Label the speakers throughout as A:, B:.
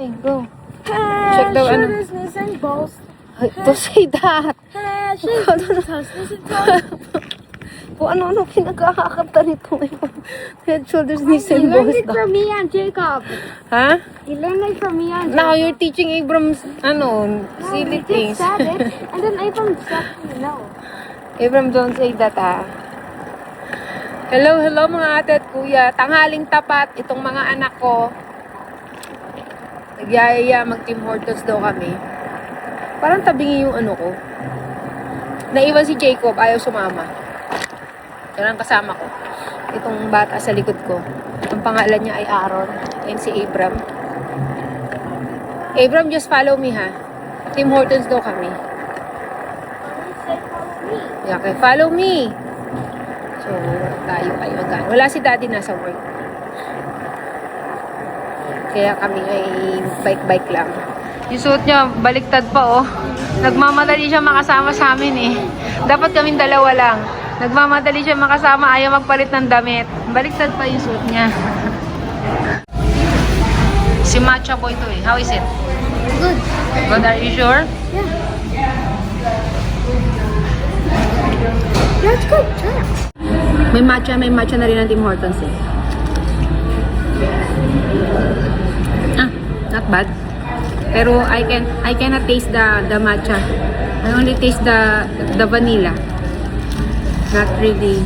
A: Okay, go.
B: Check
A: the ano.
B: business and balls.
A: Don't say that.
B: Business and
A: Kung ano-ano pinag-aakanta nito ngayon. Head, shoulders, knees,
B: You
A: and
B: learned
A: balls
B: it
A: daw.
B: from me and Jacob.
A: Ha?
B: You learned it from me and Jacob.
A: Now you're teaching Abrams, silly
B: You
A: things.
B: just said it, and then Abram said no.
A: Abram, don't say that, Hello, hello mga ate at kuya. Tanghaling tapat itong mga anak ko. Nagyayaya mag-Tim Hortons daw kami. Parang tabingi yung ano ko. Naiwan si Jacob, ayaw sumama. Yan ang kasama ko. Itong bata sa likod ko. Ang pangalan niya ay Aaron. And si Abram. Abram, just follow me, ha? Tim Hortons daw kami. Yeah, okay, follow me. So, tayo kayo agad. Wala si daddy, nasa work. Kaya kami ay bike-bike lang. Yung suot niya, baliktad pa, oh. Nagmamadali siya makasama sa amin, eh. Dapat kaming dalawa lang. Nagmamadali siya makasama, ayaw magpalit ng damit. Baliktad pa yung suot niya. Si Matcha Boy to, eh. How is it?
B: Good.
A: Good, are you sure?
B: Yeah. That's good. Try it.
A: May matcha na rin ang Tim Hortons, eh. Not bad. Pero I cannot taste the matcha. I only taste the vanilla. Not really.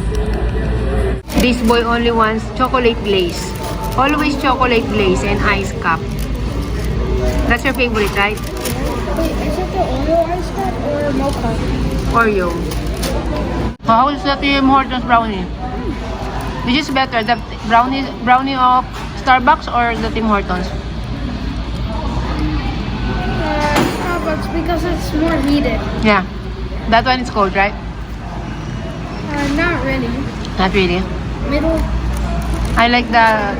A: This boy only wants chocolate glaze. Always chocolate glaze and ice cup. That's your favorite, right?
B: Wait, is it the Oreo ice cup or mocha?
A: Oreo. How is the Tim Hortons brownie? Which is better, the brownie of Starbucks or the Tim Hortons?
B: Starbucks because it's more heated.
A: Yeah. That one is cold, right?
B: Not really.
A: Not really.
B: Middle.
A: I like the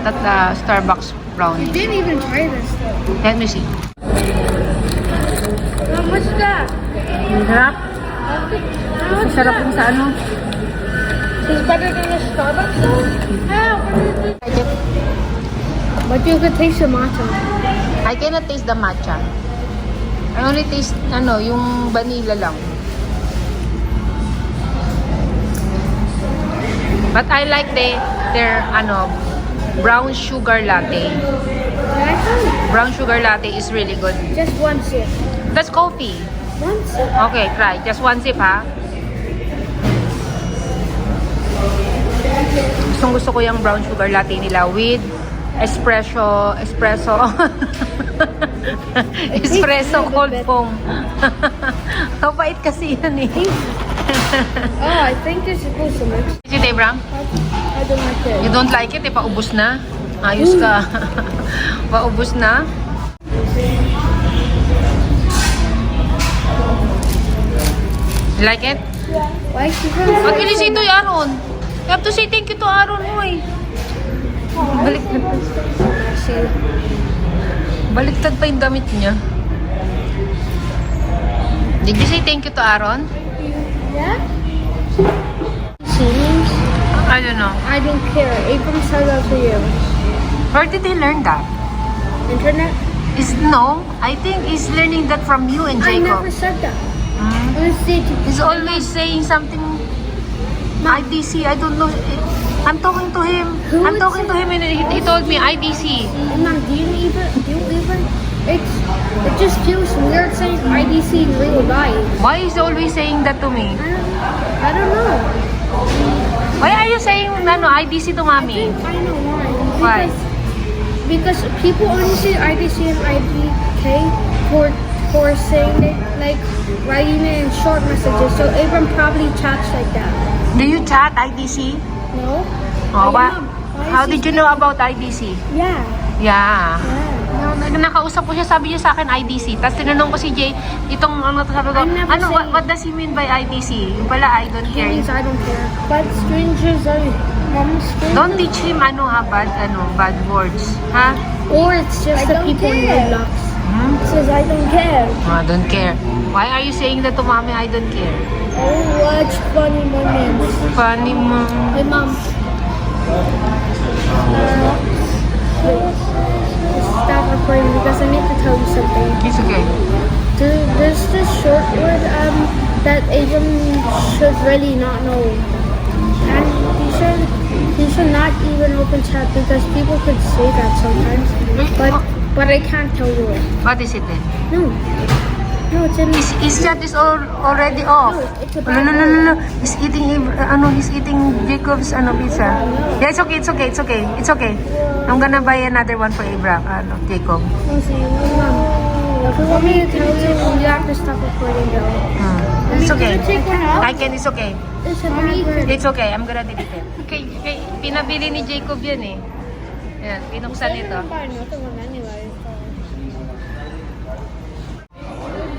A: Starbucks
B: You
A: brownie.
B: didn't even try this though.
A: Let me see.
B: What's that?
A: Sarap.
B: What's
A: Sarap yung sa ano.
B: It's better than the Starbucks though? Yeah, what is it? But you could taste the matcha.
A: I cannot taste the matcha. I only taste yung vanilla lang. But I like their brown sugar latte. Brown sugar latte is really good.
B: Just one sip.
A: That's coffee.
B: One sip.
A: Okay, try. Just one sip, ha? Gusto ko yung brown sugar latte nila with espresso cold foam. Kapait kasi yan, eh.
B: Oh, I think you're supposed to mix.
A: Is it, Abram?
B: I don't like it.
A: You don't like it, eh? Paubos na. Ayos ka. Paubos na. You like it?
B: Yeah. Why you
A: What can you say to Aaron? You have to say thank you to Aaron, oy. Baliktad. Baliktad pa yung damit niya. Did you say thank you to Aaron?
B: Yeah? Seems.
A: I don't know.
B: I don't care. Abram said that to you.
A: Where did he learn that?
B: Internet?
A: I think he's learning that from you and
B: I
A: Jacob.
B: never said that.
A: Hmm?
B: I said
A: He's always saying something IDC. I don't know. I'm talking to him.
B: Who
A: I'm
B: would
A: talking
B: say-
A: to him and he told me IDC.
B: Mom, do you even, it just feels weird saying IDC in real life.
A: Why is he always saying that to me?
B: I don't know.
A: Why are you saying IDC to
B: I
A: mommy?
B: think I know why.
A: Why?
B: Because people only say IDC and IDK for saying it, like writing it in short messages. So Abram probably chats like that.
A: Do you chat IDC?
B: No?
A: Oh,
B: Mom, why
A: how
B: is
A: did
B: he-
A: you know about IDC?
B: Yeah.
A: Yeah.
B: Yeah.
A: Nakausap ko siya, sabi niya sa akin IDC. Tapos tinanong ko si Jay, sabi ko,
B: I'm never saying-
A: what does he mean by IDC? Yung pala, I don't care.
B: Means I don't care. But strangers are strangers.
A: Don't teach him bad words. Ha?
B: Or it's just the people in Roblox.
A: Hmm?
B: It says I don't care.
A: I don't care. Why are you saying that to mommy, I don't care?
B: Oh, watch funny moments.
A: Funny mo.
B: Hey, Mom. Stop recording because I need to tell you something.
A: It's okay.
B: There's this short word that Abram should really not know, and he should not even open chat because people could say that sometimes. But I can't tell you it.
A: What is it then?
B: No, it's in.
A: His chat is already off.
B: No, it's a
A: No,
B: bad
A: no, no,
B: word.
A: no, no. He's eating Jacob's pizza. Yeah, it's okay. It's okay. I'm gonna buy another one for Jacob.
B: Oh, see, Mom, if you want me to tell you, you have to stop recording though.
A: It's okay.
B: Take one out.
A: It's okay.
B: It's a bad word.
A: It's okay. I'm gonna delete it. Okay, pinabili ni Jacob yan eh. Yan, pinuksan ito.
B: Buy another one anyway.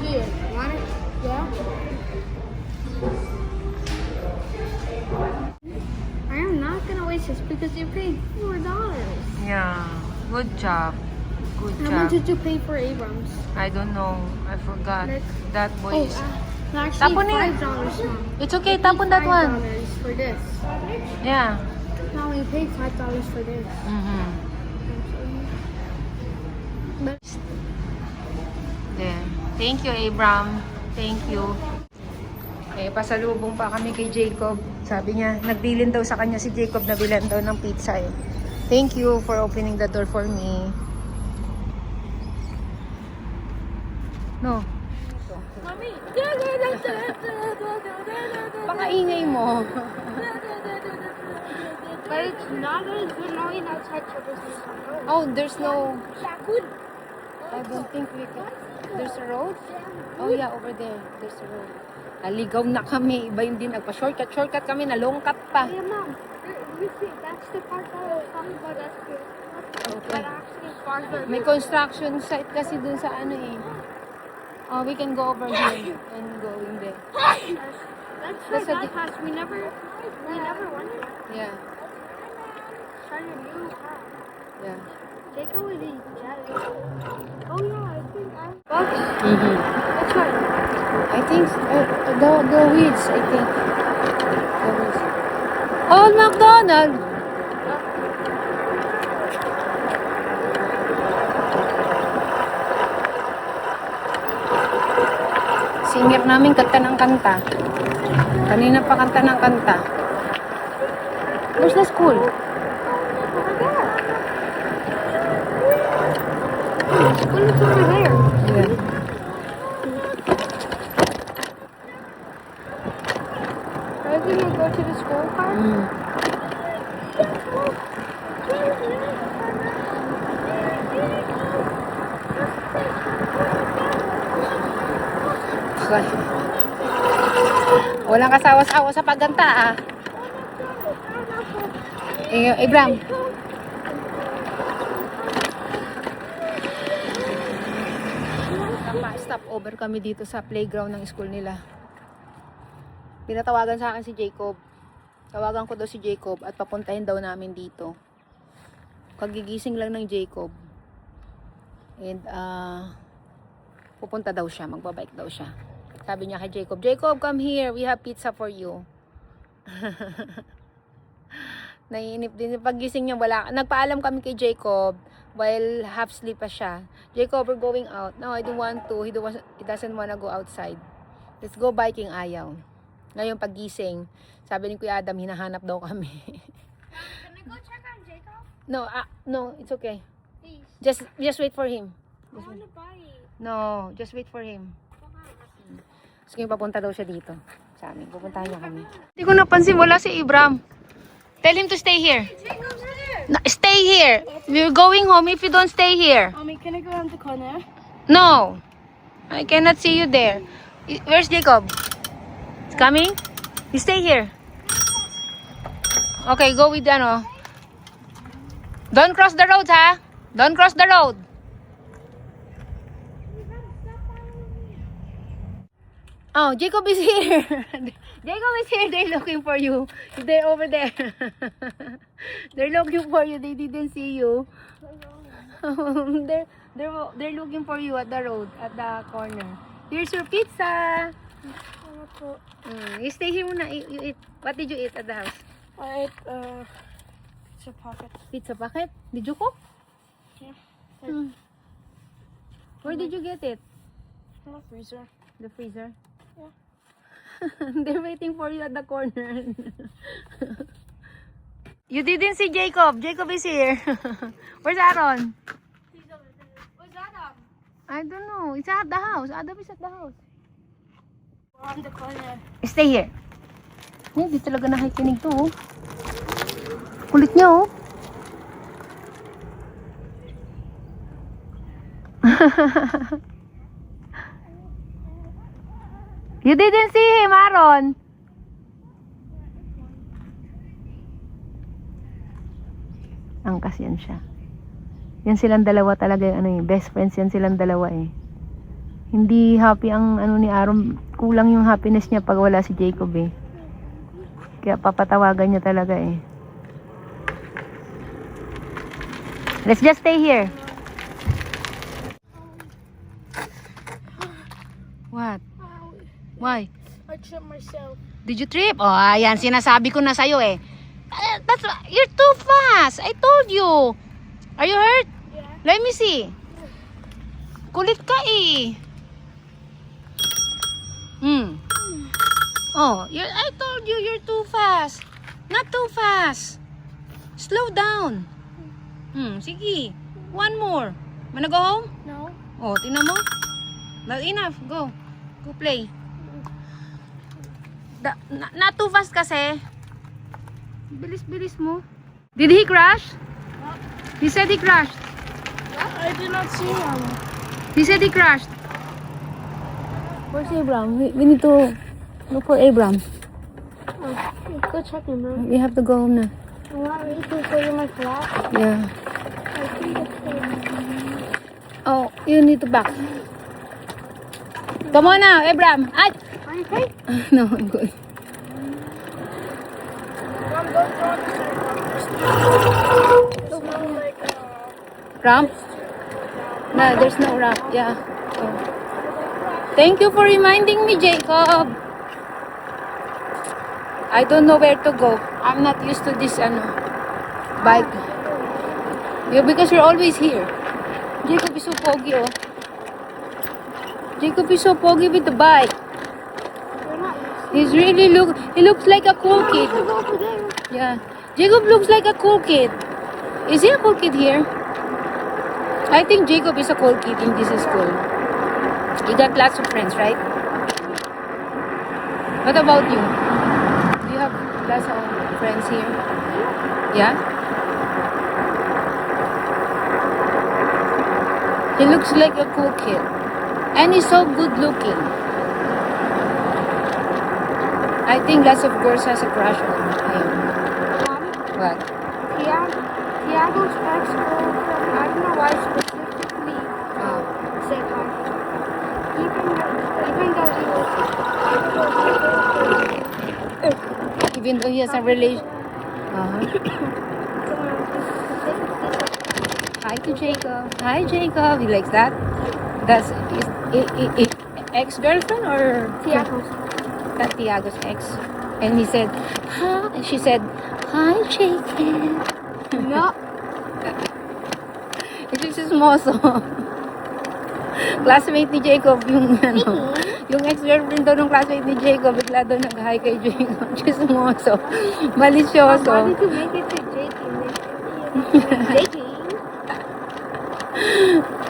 B: Here, want it? Yeah. I am not gonna waste this because you paid $4.
A: Yeah, good job. Good
B: How
A: job.
B: much did you pay for Abrams?
A: I don't know. I forgot.
B: Like-
A: That boy is...
B: Actually,
A: Tapon eh.
B: $5 now.
A: It's okay, tapon that one.
B: $5 for this.
A: Yeah.
B: Now we paid $5 for this.
A: Mm-hmm.
B: But
A: Then, thank you, Abram. Thank you. Eh, pasalubong pa kami kay Jacob. Sabi niya, nagbilin daw sa kanya si Jacob na bilan daw ng pizza eh. Thank you for opening the door for me. No.
B: Mommy.
A: Pakaingay mo.
B: But it's not as good knowing outside Trevor's house.
A: Oh, there's no...
B: Shaqud.
A: I don't think we can... There's a road? Oh yeah, over there. There's a road. Naligaw na kami. Iba yung din nagpa-shortcut. Shortcut kami, nalongkat pa.
B: Yeah, Mom. You see, that's the part that I was talking about. That's good.
A: Okay.
B: But actually, farther.
A: May construction site kasi dun sa ano eh. Oh, we can go over here and go in there.
B: That's
A: That's a
B: that
A: di-
B: house. We never went there.
A: Yeah,
B: Trying to new house.
A: yeah.
B: Jacob would eat jelly. Oh yeah, I think I. Bucks.
A: Mm-hmm.
B: Which one?
A: I think the weeds, I think. The weeds. Oh, McDonald! Singer namin kanta ng kanta. Kanina pa kanta ng kanta. Where's the school?
B: School is over there.
A: Yeah.
B: Are we gonna go to the school car?
A: Mm. Walang kasawa-sawa sa pagganta ah. Abraham. Stop over kami dito sa playground ng school nila. Pinatawagan sa akin si Jacob. Tawagan ko daw si Jacob at papuntahin daw namin dito. Kagigising lang ng Jacob. And pupunta daw siya, magbabike daw siya. Sabi niya kay Jacob, Jacob, come here, we have pizza for you. Naiinip din. Paggising niya, wala. Nagpaalam kami kay Jacob while half sleep pa siya. Jacob, we're going out. No, I don't want to. He doesn't wanna go outside. Let's go biking, ayaw. Ngayon, paggising, sabi ni Kuya Adam, hinahanap daw kami.
B: Can we go check on Jacob?
A: No, it's okay.
B: Please.
A: Just wait for him.
B: I wanna buy it.
A: No, just wait for him. Sige, papunta daw siya dito. Sa amin, pupuntahan niya kami. Hindi ko napansin, wala si Ibram. Tell him to stay here.
B: Jacob's there.
A: No, stay here. We're going home if you don't stay here.
B: Mommy, can I go around the corner?
A: No. I cannot see you there. Where's Jacob? He's coming? You stay here. Okay, go with ano. Don't cross the road, ha? Don't cross the road. Oh, Jacob is here. Jacob is here. They're looking for you. They're over there. They're looking for you. They didn't see you. They're looking for you at the road, at the corner. Here's your pizza. You stay here muna. You eat. What did you eat at the house?
B: I ate pizza pocket.
A: Pizza packet? Did you cook? Where did you get it?
B: In the freezer.
A: The freezer?
B: Yeah.
A: They're waiting for you at the corner. You didn't see Jacob. Jacob is here. Where's Aaron?
B: He's over there. Where's Adam?
A: I don't know. It's at the house. Adam is at the house.
B: We're on the corner.
A: Stay here. Hindi talaga nakikinig to. Oh. Kulit niya oh. You didn't see him, Aaron. Angkas yan siya. Yan silang dalawa talaga yung ano eh. Best friends yan silang dalawa eh. Hindi happy ang ano ni Aaron. Kulang yung happiness niya pag wala si Jacob eh. Kaya papatawagan niya talaga eh. Let's just stay here. What? Why?
B: I tripped myself.
A: Did you trip? Oh, ayan. Sinasabi ko na sa'yo eh. You're too fast. I told you. Are you hurt?
B: Yeah.
A: Let me see. Kulit ka eh. Oh, I told you you're too fast. Not too fast. Slow down. Sige. One more. Wanna go home?
B: No.
A: Oh, tingnan mo. Well, enough. Go. Go play. Not too fast kasi. Bilis-bilis mo. Did he crash? He said he crashed.
B: I did not see him.
A: He said he crashed. Where's Abram? We need to look for Abram.
B: Oh, go check him, bro.
A: We have to go home na.
B: You want me to show you my flat?
A: Yeah.
B: I think it's there.
A: Oh, you need to back. Come on now, Abram. Ay!
B: Are you okay?
A: No, I'm good.
B: Mom, don't draw the sidewalk. It smells like
A: Ramp? No, there's no ramp. Yeah. Oh. Thank you for reminding me, Jacob. I don't know where to go. I'm not used to this bike. Yeah, because you're always here. Jacob is so pogi, oh. Jacob is so pogi with the bike.
B: You're not.
A: He looks like a cool kid.
B: Go over there.
A: Yeah. Jacob looks like a cool kid. Is he a cool kid here? I think Jacob is a cool kid in this school. He got lots of friends, right? What about you? Do you have lots of friends here? Yeah? He looks like a cool kid. And he's so good looking. I think lots of girls has a crush on him.
B: Mom,
A: What?
B: Tiago's ex-girlfriend, I don't know why specifically said hi.
A: Even though he has a relation. Hi to Jacob. Hi Jacob. He likes that. That's his ex-girlfriend or
B: Tiago's.
A: That's Tiago's ex. And he said, hi. And she said, hi Jacob.
B: No.
A: Ito si Moso. Classmate ni Jacob yung yung ex-girlfriend daw ng classmate ni Jacob, bigla daw nag-hi kay Jacob. Chismoso. Malisyoso.
B: Why did you make it to Jakey? Jakey?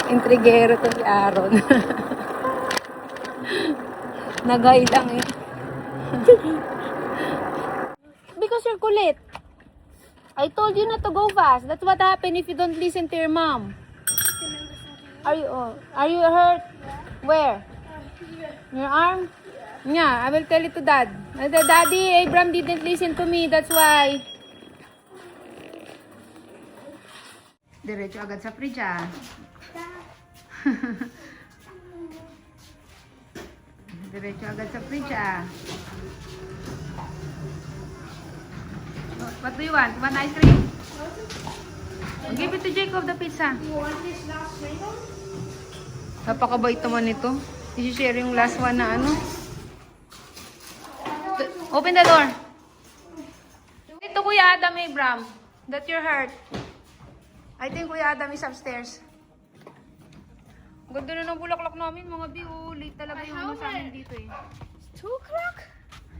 A: Intrigero to si Aaron. Nag-hi lang eh. Because you're kulit. I told you not to go fast. That's what happened if you don't listen to your mom. Are you hurt? Where? Your arm? Yeah, I will tell it to Dad. Daddy, Abram didn't listen to me. That's why. Diretso agad sa fridge ah. Diretso agad sa fridge ah. What do you want? Want ice cream? Give it to Jacob the pizza.
B: You want this last mango?
A: Napakabait naman nito. I-share yung last one na ano. Open the door. Ito Kuya Adam, Abram. That you're hurt. I think Kuya Adam is upstairs. Ganda na ng bulaklak namin, mga bi. Oh, late talaga yung ano sa amin dito eh.
B: 2 o'clock?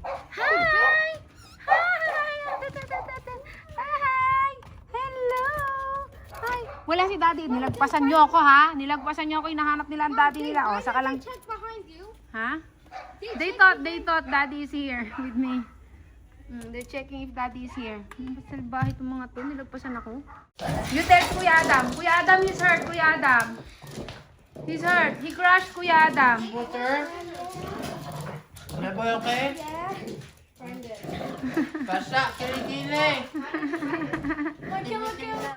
A: Hi! Hi! Hi! Hello! Hi! Wala si daddy. Nilagpasan niyo ako, ha? Nilagpasan niyo ako. Hinahanap nila ang daddy nila. Oh, saka lang.
B: Check behind you.
A: Ha? They thought daddy is here with me. They're checking if daddy is here. Basta bahay itong mga to. Nilagpasan ako. You tell Kuya Adam. Kuya Adam is hurt. Kuya Adam. He's hurt. He crushed Kuya Adam.
C: Water? Boy, okay?
B: Yeah. Find it.
C: Basta, kilikili.
B: Look, look, look.